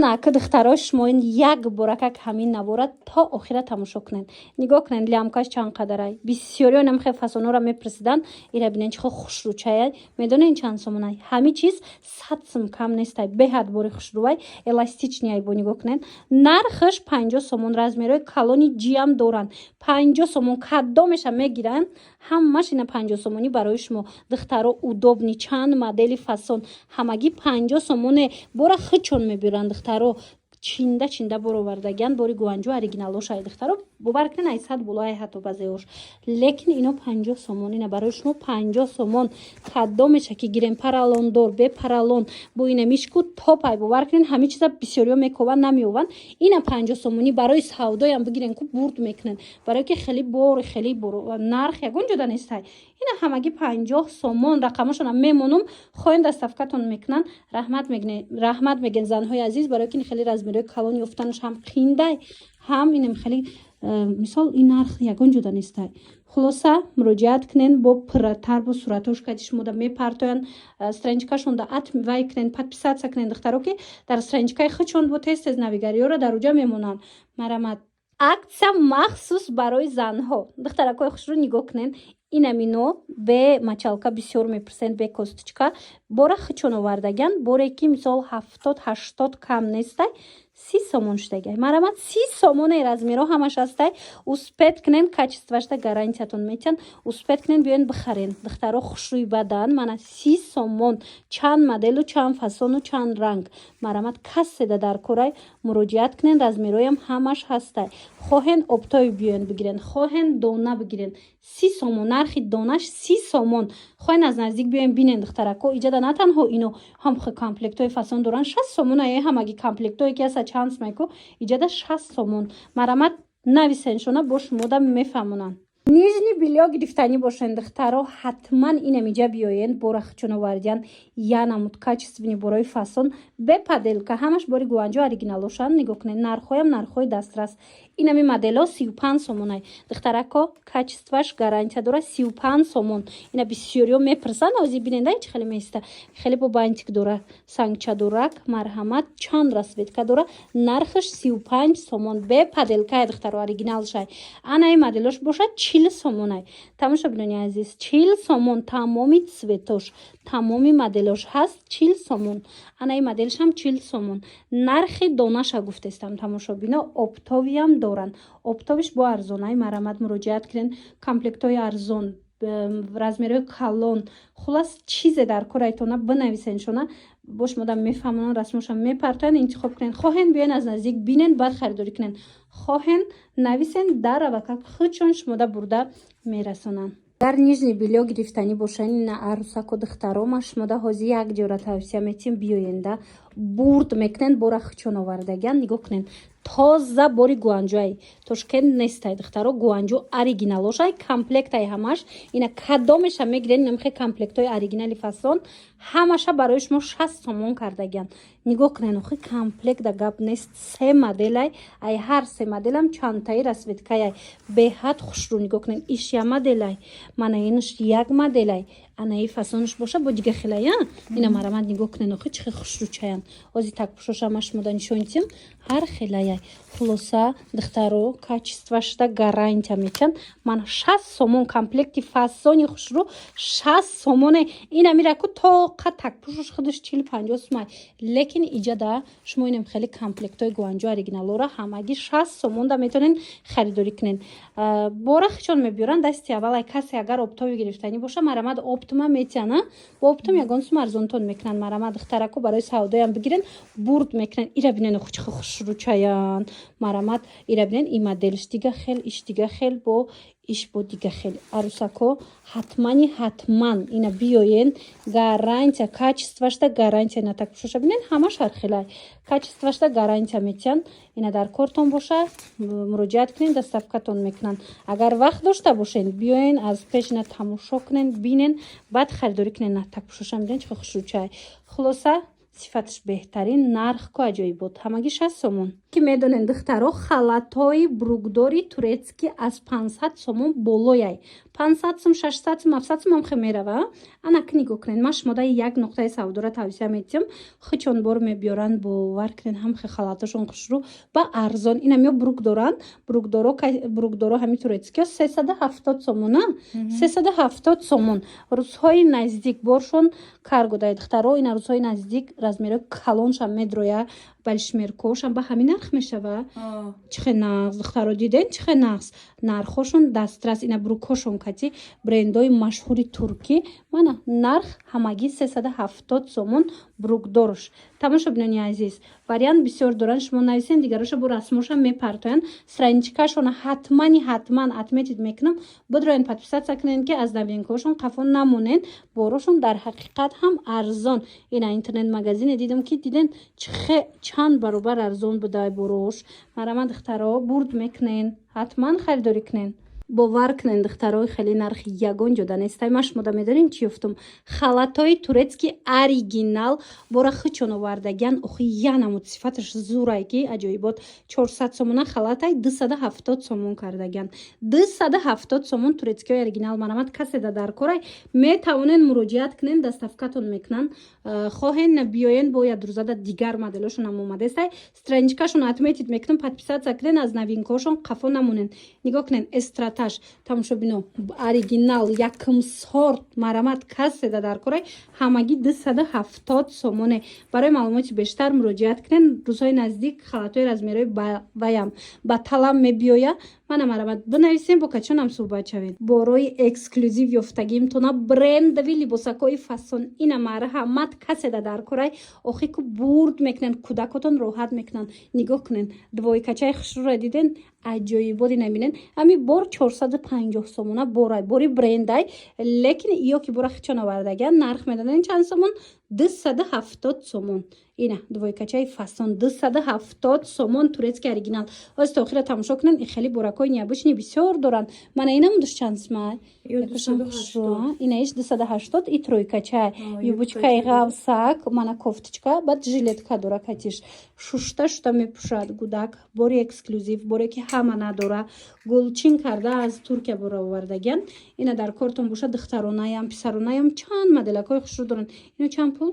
Нака духтаро шумоин як боракак ҳамин навора то охира тамошо кунен. Нигоҳ кунен лямкаш чанд қадарай. Бисёриё намхе фасонора мепрсидан. Ира бинен чихо хушрӯчаяй. Медонен чанд сомонай. Ҳами чиз 100 сом кам нестай. Беҳад бори хушрӯвай. Эластичнияй бо нигоҳ кунен. Нархаш 50 сомон. Размерои калони ҷиам доранд. 50 сомон кадомеша мегиранд. Ҳамаш ина 50 сомонӣ барои шумо. Духтаро удобни чанд модели фасон. Ҳамагӣ 50 сомоне. Бора хичон мебиранд духтаро. Чинда боровардаган бори гуанҷо оригиналош ай духтаро бовар кунен ай 100 боло ай ҳатто базеош. Лекин ино 50 сомон ина барои шумо 50 сомон кадомеша ки гирем паралон дор бе паралон бо ина мишку топ ай бовар кунен ҳами чиза бисёриё мекован намеёван. Ина 50 сомонӣ барои савдоям бигирен ку бурд мекунен барои ки хели боро нарх ягон ҷода нестай. Ина ҳамагӣ 50 сомон рақамашона мемонум хоин доставкатон мекунан. раҳмат меген занҳои азиз барои ки хели размерои калон ёфтанаш ҳам қиндай ҳам инем хели мисол ин нарх ягон ҷода нестай. хулоса муроҷиат кунен бо пурратар бо суратош кади шумода мепартоян страничкашонда ат вай кунен подписатсия кунен духтаро ки дар страничкаи хичон бо тез навигариёра дар уҷа мемонанд. марамат аксия махсус барои занҳо духтаракои хушрӯ нигоҳ кунен. Инамино бе мачалка бисёр мепурсен бе косточка бора хичон овардаган боре ки мисол 70-80 кам нестай 30 сомон штагай. Марамат 30 сомоне размеро ҳамаш астай. Успед кунен качествашта гарантиятон метиан. Успед кунен биёен бихарен. Духтаро хушрӯи бадан мана 30 сомон чанд моделу чанд фасону чанд ранг. Марамат касседа дар корай муроҷиат кунен размероям ҳамаш ҳастай. Хоҳен обтои биёен бигирен. Хоҳен дона бигирен. 30 сомон нархи донаш 30 сомон. Хоҳен аз наздик биёен бинен духтарако иҷада на танҳо ино ҳам комплектои фасон доран 60 сомон ай ҳамаги комплектое ки аса чанс майку иҷада 60 сомон. Марамат нависеншона бо шумода мефаҳмонанд. Нижни билё гирифтанӣ бошен духтаро ҳатман инамиҷа биёен бора хичоновардиан янамуд качественни борои фасон бе паделка ҳамаш бори гуанҷо оригиналошанд. нигоҳ кунед нархҳоям нархҳои дастрас. инами модело 35 сомон ай духтарако качестваш гарантия дора 35 сомон. ина бисёриё мепурсанд ози биненда ич хеле места хеле бо бантик дора сангчадурак марҳамат чанд расветка дора нархаш 35 сомон бе паделка ай духтаро оригиналш ай. анаи моделош бошад 40 сомон ай. тамошо бинони азиз 40 сомон тамоми цветош тамоми моделош ҳаст 40 сомон. анаи моделш ҳам 40 сомон. нархи донаша гуфтестам тамошо бино оптовиам доранд. оптовиш бо арзонай марамат муроҷиат кунен комплектои арзон размерои калон хулас чизе дар корайтона бинависеншона бо шумода мефаҳмонанд расмоша мепартоян интихоб кунен. хоҳен биёен аз наздик бинен баъд харидорӣ кунен. хоҳен нависен дар авакак хичон шумода бурда мерасонанд. дар нижни билё гирифтанӣ бошанд ина арӯсаку духтарома шумода ҳози як ҷора тавсия метиҳем биёенда бурд мекунен бора хичон овардаган. нигоҳ кунен тоза бори гуанҷоай тошкент нестай духтаро гуанҷо оригиналошай комплектай ҳамаш ина кадомеша мегирен намхе комплектои оригинали фасон ҳамаша барои шумо 60 сомон кардаган. нигоҳ кунен охи комплекта гап нест 3 моделай ай ҳар 3 моделам чандтаи расветкай ай беҳад хушрӯ. нигоҳ кунен ишя моделай манаинш як моделай анаи фасонш боша бо дига хелая ина марамат нигоҳ кунен охи чихе хушрӯчаян ози такпушошама шумода нишонитим ҳар хелаяй. хулоса духтаро качествашда гарантия метиан ман 60 сомон комплекти фасони хушрӯ 60 сомоне ина мираку тоқа такпушош худаш 40-50 сомай. лекин иҷада шумо инем хели комплектои гуанҷо оригиналора ҳамаги 60 сомонда метонен харидорӣ кунен. бора хичон мебиёранд дасти аввал ай касе агар оптови гирифтанӣ боша марамат оптума метиана бо оптум ягон сум арзонтон мекунанд. марамат духтараку барои савдоям бигирен бурд мекунен. ира бинен хучхи хушрӯчаян марамат ира бинен и моделш дига хел иш дига хел бо иш бо дига хел арӯсако ҳатман ина биёен гарантия качествашда гарантия ина такпушоша бинен ҳамаш ҳархелай качествашда гарантия метиан ина дар кортон боша муроҷиат кунен доставкатон мекунанд. агар вақт дошта бошен биёен аз пеш ина тамошо кунен бинен баъд харидорӣ кунен ина такпушоша бинен чихо хушрӯчай. хулоса сифатш беҳтарин нархку аҷоибот ҳамаги 60 сомон ки медонен духтаро халатҳои бругдори турецки аз 500 сомон болояй 500 сум 600 сум 700 сум ам мерава ана нигоҳ кунед ман шумода як нуқтаи савдора тавсия метиҳам хичон бор мебиёранд бовар кунед ҳам халаташон хушрӯ ба арзон инам ё бругдоро ҳами турецкиё 370 сомона 370 сомон рӯзҳои наздик боршон каргодаи духтаро ина рӯзҳои наздик размерои калоншам медроя балишмеркошам ба ҳамин нарх мешава чихе нағз духтаро диден чихе нағз нархошон дастрас ина брукошон кати брендои машҳури туркӣ мана нарх ҳамагӣ 370 сомон бругдорш тамошо бинони азиз вариант бисёр доранд шумо нависен дигароша бо расмоша мепартоянд страничкашона ҳатман отметид мекунам бидроен подписатсия кунен ки аз новинкаҳошон қафо намонен борошон дар ҳақиқат ҳам арзон ина интернет магазине дидам ки диден чихе чанд баробар арзон будай борош марама духтаро бурд мекунен ҳатман харидорӣ кунен бовар кунен духтарои хеле нархи ягон ҷода нестай ман шумода медонин чӣ ёфтум халатои турецки оригинал бора хичон овардагиан охи янамуд сифаташ зурай ки аҷоибот 400 сомона халатай 270 сомон кардагиан 270 сомон турецкиои оригинал марамат каседа дар корай метавонен муроҷиат кунен доставкатон мекунан хоҳен биёен бо ядрӯзада дигар моделошонам омадестай страничкашон отметид мекунам подписатсия кунен аз новинкаҳошон қафо намонен нигоҳ кунен эстратаж тамошо бино оригинал якм сорт марамат каседа дар корай ҳамагӣ 270 сомоне барои маълумоти бештар муроҷиат кунен рӯзҳои наздик халатои размерои ваям ба талаб мебиёя мана марамат бинависем бо качонам суҳбат шавед борои эксклюзив ёфтагим тона брендови либосакҳои фасон ина марҳамат каседа дар корай охику бурд мекунен кӯдакотон роҳат мекунанд нигоҳ кунен двойкачаи хушрӯра диден аҷоиботи набинен ҳами бор 450 сомона борай бори брендай лекин ё ки бора хичон овардагиан нарх медонен чанд сомон 270 сомон ина двойкачаи фасон 270 сомон турецки оригинал оз то охира тамошо кунен и хели боракои необычни бисёр доранд мана инам душ чанд сумай ина иш 280 и тройкача юбочкаи ғавсак мана кофточка баъд жилетка дора катиш шушта мепушад гудак бори эксклюзив боре ки ҳама надора гулчин карда аз туркия бора овардагиан ина дар кортон боша духтаронаям писаронаям чанд моделакҳои хушрӯ доранд ино чанд пул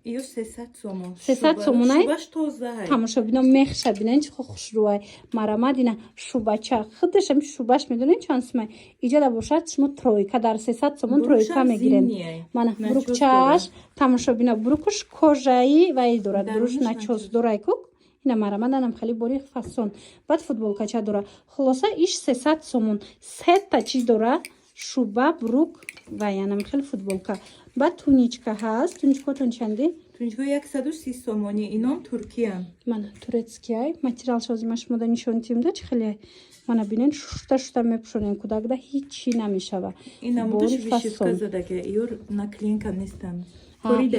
Io 300 сомон. 300 сомонай? Шубаш тоза. Тамошо бино мехша бинен чи хушрӯай. Марамад ина шубача. Худашам шубаш медонен чанд сомай. Иҷада бошад шумо тройка дар 300 сомон тройка мегирен. Мана брукчаш тамошо бино брукуш кожаи вай дорад. Бруш начос дорай ку. ина марамад анам хели бори фасон. Баъд футболкача дора. Хулоса иш 300 сомон. Сетта чи дора. Шуба, брук ва янам хели футболка. Баъд туничка ҳаст. Туничкотон чанди? Туничка 130 сомони. Инон Туркиян. Мана турецкиай. Материал шозимаш мода нишон тимда чи хеле мана бинен шушта мепушонен кудакда ҳичи намешава. Ина мудаш вишивка задаге. Ёр наклеенка нестам.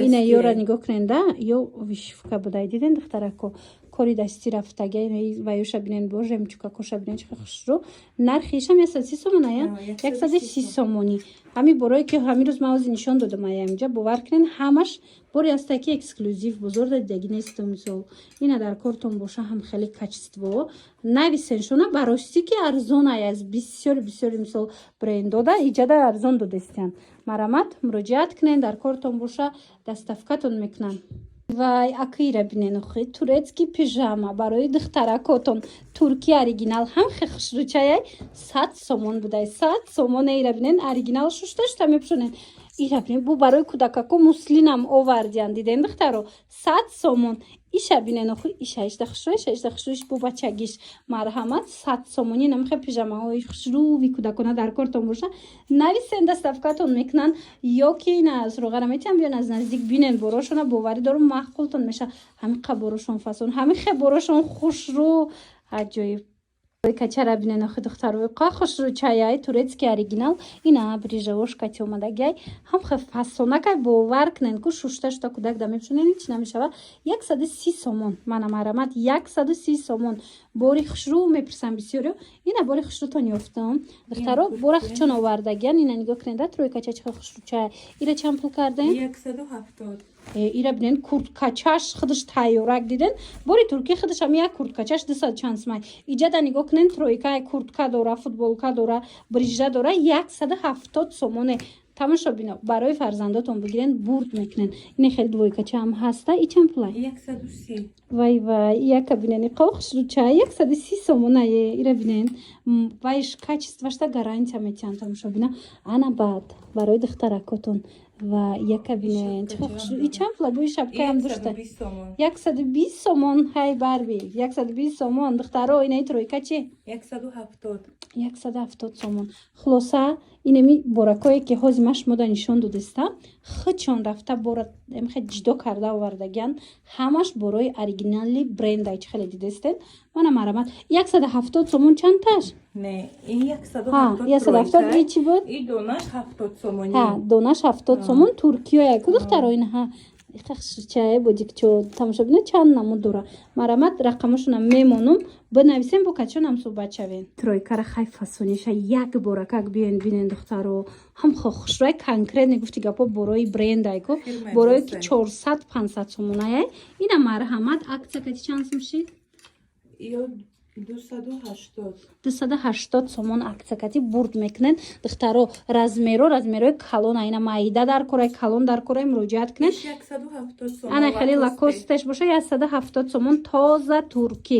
Ина ёра нигоҳ кунен да ё вишивка будай диден духтарако кори дастӣ рафтага ва ёша бинен бо жемчука коша бинен чихе хушрӯ нархишам 130 сомон ая 130 сомони ҳами борое ки ҳами рӯз ман ози нишон додам ая инҷа бовар кунен ҳамаш бори астаки эксклюзив бузор дидагӣ несту мисол ина дар кортон боша ҳам хеле качество нависен шуна барости ки арзон ая аз бисёри мисол брендода иҷада арзон додестиян марамат муроҷиат кунен дар кортон боша доставкатон мекунанд вай акира бинен охи турецки пижама барои духтаракотон турки оригинал ҳам хе хушрӯчаяй 100 сомон будай 100 сомон ира бинен оригинал шушта мепушонен ира бинен бу барои кӯдакако муслинам овардиан диден духтаро 100 сомон иша бинен охи иша ишда хушрӯиш бу бачагиш марҳамат 100 сомони намхе пижамаҳои хушрӯви кӯдакона дар кортон боша нависен доставкатон мекунанд ё ки ина аз роғара метиҳам биён аз наздик бинен борошона боварӣ дорум маҳқултон меша ҳамиқа борошон фасон ҳамихе борошон хушрӯ аҷоиб качара бинен охи духтарои қа хушрӯчаяй турецки оригинал ина брижавошкати омадагиай ҳамхе фасонакай бовар кунен ку шушта кӯдак да мепушонен ҳич намешава 130 сомон мана марамат 130 сомон бори хушрӯ мепурсам бисёриё ина бори хушрӯтон ёфтам духтаро бора хичон овардагиан ина нигоҳ кунен да тройкача чихе хушрӯчаяй ира чанд пул кардем 170 ира бинен курткачаш худаш тайёрак диден бори турки худаш ам як курткачаш 200 чансмай иҷада нигоҳ кунен тройка куртка дора футболка дора брижа дора 170 сомоне тамошо бино барои фарзандотон бигирен бурд мекунен ин хел двойкача ам ҳаста ичам пулай 130 вай вай яка бинени қохшруча 130 сомонае ира бинен вайш качествашта гарантия метиҳанд тамошо бина ана баъд барои духтаракотон ва яка бинен ичам пула буи шапкаам дошта 120 сомон ҳай барби 120 сомон духтаро инаи тройка чи 170 сомон хулоса инами боракое ки ҳози маш мода нишон додиста хичон рафта бора эмхе ҷидо карда овардагиан ҳамаш борои оригинали брендай чи хеле дидестен мана марамат 170 сомон чанташ не ин 170 ичи буд и донаш 70 сомони донаш 70 сомон туркияя кудухтаро инаҳа чае бодикчо тамошобина чанд намуд дора марамат рақамашона мемонум бинависем бо качонам суҳбат шавен тройкара хай фасониша як бора как биен бинен духтаро ҳам хохушрай конкретне гуфти гапо борои брендайко борои ки 400-500 сомонае ина марҳамат акция кати чанд сум шид 280 сомон акция кати бурд мекунен духтаро размерои калон айна майда дар кораи калон дар кораи муроҷиат кунен ана хеле лакостеш боша 170 сомон тоза турки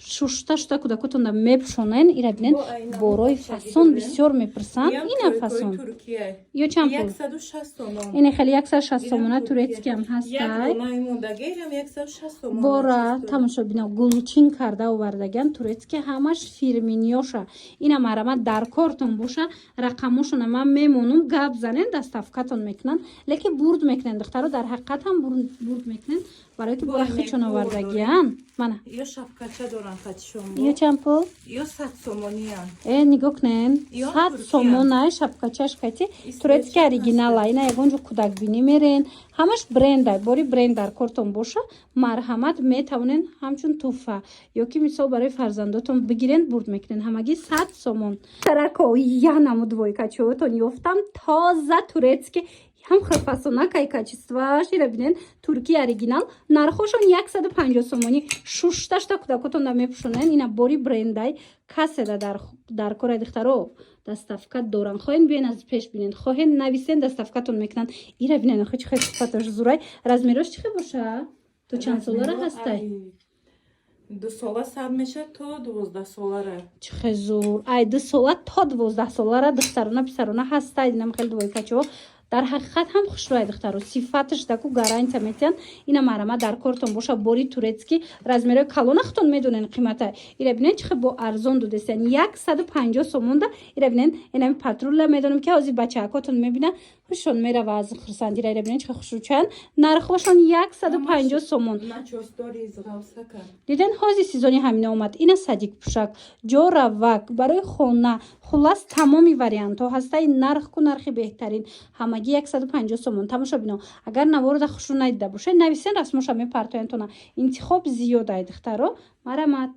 шушта кудакотонда мепушонен ира бинен борои фасон бисёр мепурсанд ина фасон ё чанд пул 160 сомон ина хеле 160 сомона турецки ам ҳастай бора тамошо бино гулчин карда овардаган турецки ҳамаш фирминиёша ина марамат дар кортон боша рақамошона ман мемонум гап занен доставкатон мекунанд лекин бурд мекунен духтаро дар ҳақиқат ҳам бурд мекунен барои ки бора хичон овардагиан мана ё шапкача доран хатишон ё чанд пул ё 100 сомониян нигоҳ кунен 100 сомона шапкачаш кати турецки оригинала ина ягонҷо кудакбинӣ мерен ҳамаш брендай бори бренд дар кортон боша марҳамат метавонен ҳамчун туфа ё ки мисол барои фарзандотон бигирен бурд мекунен ҳамагӣ 100 сомон тарако янаму двойкачаотон ёфтам тоза турецки ҳам фасонакай качестваш ира бинен турки оригинал нархошон 150 сомони шушташта кудакотонда мепушонен ина бори брендай каседа дар кораи духтаро доставка доран хоҳен биен аз пеш бинен хоҳен нависен доставкатон мекунанд ира бинен охи чихе сифаташ зурай размерош чихе боша то чанд солара ҳастай 2 сола сар меша то 12 солара чихе зур ай 2 сола то 12 солара духтарона писарона ҳастай динам хеле двойкачо дар ҳақиқат ҳам хушрӯяй духтаро сифаташ даку гарантия метиҳанд ина марама дар кортон боша бори турецки размерои калонахтон медонен қимата ира бинен чихе бо арзон додестиян 150 сомонда ира бинен инами патрула медонам ки ҳозир бачаакотон мебина ҳушон мерава аз хурсандира ира бинен чихе хушрӯчаян нархошон 150 сомон диден ҳозир сезони ҳамина омад ина садик пушак ҷоравак барои хона хулас тамоми вариантҳо ҳастай нархку нархи беҳтарин ҳамагӣ 150 сомон тамошо бино агар наворуда хушрӯ надида бошед нависен расмоша мепартоянд тона интихоб зиёд ай духтаро марамат